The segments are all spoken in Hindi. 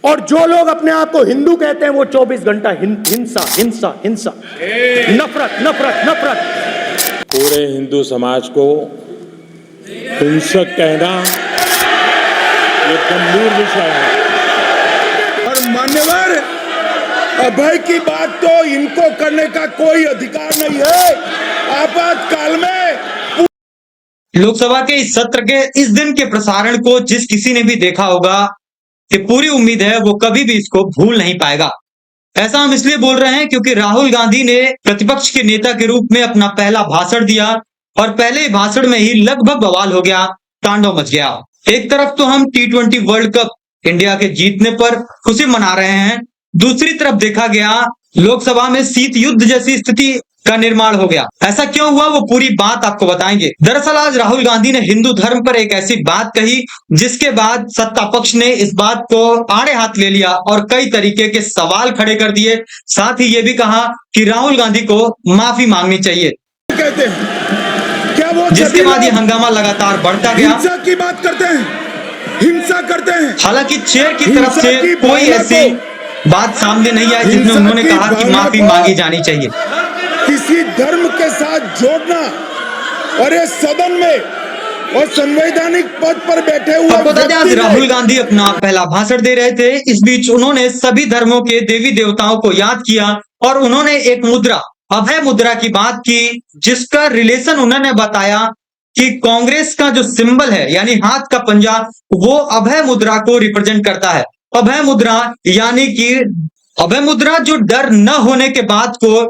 और जो लोग अपने आप को हिंदू कहते हैं वो 24 घंटा हिंसा हिंसा हिंसा, नफरत नफरत नफरत। पूरे हिंदू समाज को हिंसक कहना ये गंभीर विषय है। और मान्यवर, अभय की बात तो इनको करने का कोई अधिकार नहीं है। आपातकाल में लोकसभा के इस सत्र के इस दिन के प्रसारण को जिस किसी ने भी देखा होगा कि पूरी उम्मीद है वो कभी भी इसको भूल नहीं पाएगा। ऐसा हम इसलिए बोल रहे हैं क्योंकि राहुल गांधी ने प्रतिपक्ष के नेता के रूप में अपना पहला भाषण दिया और पहले ही भाषण में ही लगभग बवाल हो गया, तांडव मच गया। एक तरफ तो हम T20 वर्ल्ड कप इंडिया के जीतने पर खुशी मना रहे हैं, दूसरी तरफ देखा गया लोकसभा में शीत युद्ध जैसी स्थिति का निर्माण हो गया। ऐसा क्यों हुआ वो पूरी बात आपको बताएंगे। दरअसल आज राहुल गांधी ने हिंदू धर्म पर एक ऐसी बात कही जिसके बाद सत्ता पक्ष ने इस बात को आड़े हाथ ले लिया और कई तरीके के सवाल खड़े कर दिए। साथ ही ये भी कहा कि राहुल गांधी को माफी मांगनी चाहिए, कहते हैं क्या वो, जिसके बाद ये हंगामा लगातार बढ़ता गया। हिंसा की बात करते हैं, हिंसा करते हैं। हालांकि चेयर की तरफ से कोई ऐसी बात सामने नहीं आई जिसमें उन्होंने कहा कि माफी मांगी जानी चाहिए। किसी धर्म के साथ जोड़ना और ये सदन में और संवैधानिक पद पर बैठे हुए आपको बता दें आज राहुल गांधी अपना पहला भाषण दे रहे थे। इस बीच उन्होंने सभी धर्मों के देवी देवताओं को याद किया और उन्होंने एक मुद्रा, अभय मुद्रा की बात की, जिसका रिलेशन उन्होंने बताया कि कांग्रेस का जो सिंबल है यानी हाथ का पंजा, वो अभय मुद्रा को रिप्रेजेंट करता है। अभय मुद्रा यानी कि अभय मुद्रा जो डर न होने के बात को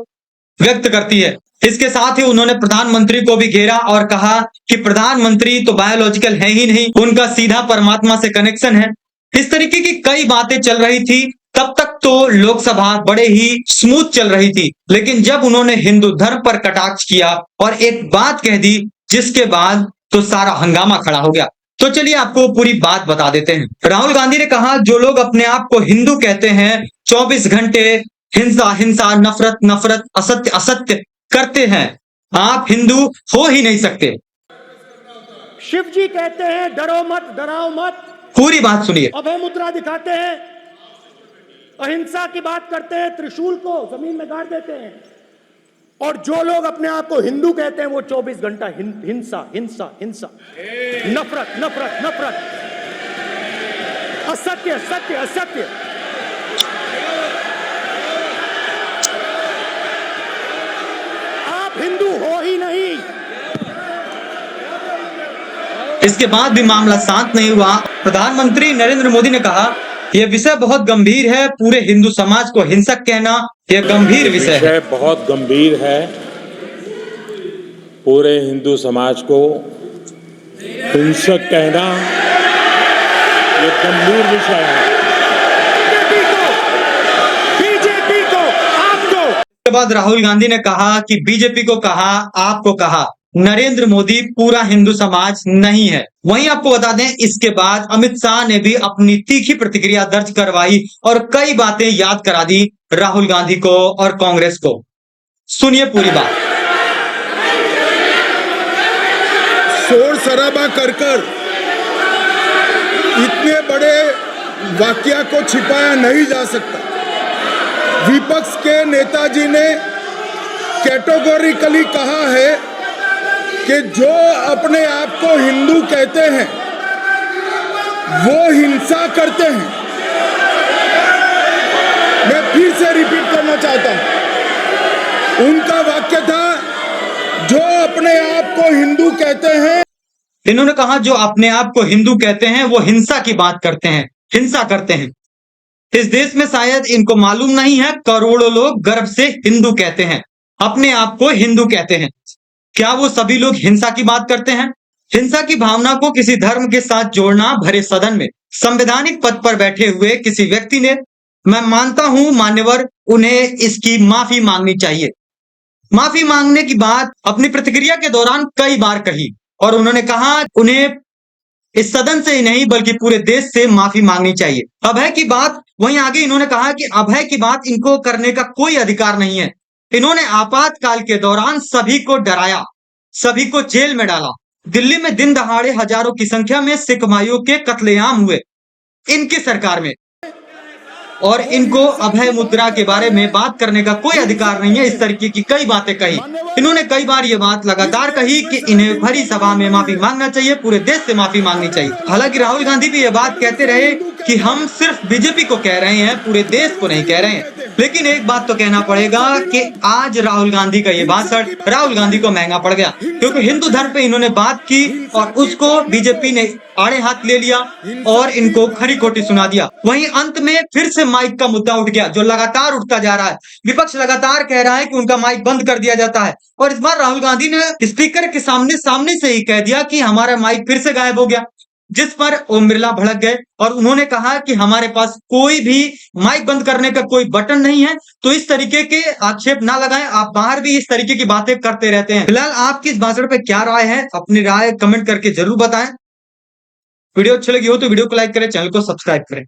व्यक्त करती है। इसके साथ ही उन्होंने प्रधानमंत्री को भी घेरा और कहा कि प्रधानमंत्री तो बायोलॉजिकल है ही नहीं, उनका सीधा परमात्मा से कनेक्शन है। इस तरीके की कई बातें चल रही थी। तब तक तो लोकसभा बड़े ही स्मूथ चल रही थी, लेकिन जब उन्होंने हिंदू धर्म पर कटाक्ष किया और एक बात कह दी, जिसके बाद तो सारा हंगामा खड़ा हो गया। तो चलिए आपको पूरी बात बता देते हैं। राहुल गांधी ने कहा जो लोग अपने आप को हिंदू कहते हैं 24 घंटे हिंसा हिंसा नफरत नफरत असत्य असत्य करते हैं, आप हिंदू हो ही नहीं सकते। शिव जी कहते हैं डरो मत डराओ मत, पूरी बात सुनिए। अभय मुद्रा दिखाते हैं, अहिंसा की बात करते हैं, त्रिशूल को जमीन में गाड़ देते हैं। और जो लोग अपने आप को हिंदू कहते हैं वो 24 घंटा हिंसा हिंसा हिंसा, नफरत नफरत नफरत, असत्य सत्य असत्य। आप हिंदू हो ही नहीं। इसके बाद भी मामला शांत नहीं हुआ। प्रधानमंत्री नरेंद्र मोदी ने कहा यह विषय बहुत गंभीर है, पूरे हिंदू समाज को हिंसक कहना यह गंभीर विषय है। बहुत गंभीर है, पूरे हिंदू समाज को हिंसक कहना ये गंभीर विषय है। बीजेपी को आपको। इसके बाद राहुल गांधी ने कहा कि बीजेपी को कहा आपको कहा, नरेंद्र मोदी पूरा हिंदू समाज नहीं है। वहीं आपको बता दें इसके बाद अमित शाह ने भी अपनी तीखी प्रतिक्रिया दर्ज करवाई और कई बातें याद करा दी राहुल गांधी को और कांग्रेस को। सुनिए पूरी बात। शोर शराबा कर इतने बड़े वाकया को छिपाया नहीं जा सकता। विपक्ष के नेताजी ने कैटेगोरिकली कहा है कि जो अपने आप को हिंदू कहते हैं वो हिंसा करते हैं। मैं फिर से रिपीट करना चाहता हूं, उनका वाक्य था जो अपने आप को हिंदू कहते हैं। इन्होंने कहा जो अपने आप को हिंदू कहते हैं वो हिंसा की बात करते हैं, हिंसा करते हैं। इस देश में शायद इनको मालूम नहीं है, करोड़ों लोग गर्व से हिंदू कहते हैं, अपने आप को हिंदू कहते हैं। क्या वो सभी लोग हिंसा की बात करते हैं? हिंसा की भावना को किसी धर्म के साथ जोड़ना भरे सदन में संवैधानिक पद पर बैठे हुए किसी व्यक्ति ने, मैं मानता हूं मान्यवर, उन्हें इसकी माफी मांगनी चाहिए। माफी मांगने की बात अपनी प्रतिक्रिया के दौरान कई बार कही और उन्होंने कहा उन्हें इस सदन से ही नहीं बल्कि पूरे देश से माफी मांगनी चाहिए। अभय की बात, वहीं आगे इन्होंने कहा कि अभय की बात इनको करने का कोई अधिकार नहीं है। इन्होंने आपातकाल के दौरान सभी को डराया, सभी को जेल में डाला। दिल्ली में दिन दहाड़े हजारों की संख्या में सिख भाइयों के कत्लेआम हुए इनकी सरकार में। और इनको अभय मुद्रा के बारे में बात करने का कोई अधिकार नहीं है। इस तरीके की कई बातें कही। इन्होंने कई बार ये बात लगातार कही कि इन्हें भरी सभा में माफी मांगना चाहिए, पूरे देश से माफी मांगनी चाहिए। हालांकि राहुल गांधी भी ये बात कहते रहे कि हम सिर्फ बीजेपी को कह रहे हैं, पूरे देश को नहीं कह रहे हैं। लेकिन एक बात तो कहना पड़ेगा कि आज राहुल गांधी का ये भाषण राहुल गांधी को महंगा पड़ गया, क्योंकि हिंदू धर्म पे इन्होंने बात की और उसको बीजेपी ने आड़े हाथ ले लिया और इनको खरी खोटी सुना दिया। वहीं अंत में फिर से माइक का मुद्दा उठ गया, जो लगातार उठता जा रहा है। विपक्ष लगातार कह रहा है कि उनका माइक बंद कर दिया जाता है, और इस बार राहुल गांधी ने स्पीकर के सामने से ही कह दिया कि हमारा माइक फिर से गायब हो गया, जिस पर ओम बिरला भड़क गए और उन्होंने कहा कि हमारे पास कोई भी माइक बंद करने का कोई बटन नहीं है। तो इस तरीके के आक्षेप ना लगाएं, आप बाहर भी इस तरीके की बातें करते रहते हैं। फिलहाल आपकी इस भाषण पे क्या राय है, अपनी राय कमेंट करके जरूर बताएं। वीडियो अच्छी लगी हो तो वीडियो को लाइक करें, चैनल को सब्सक्राइब करें।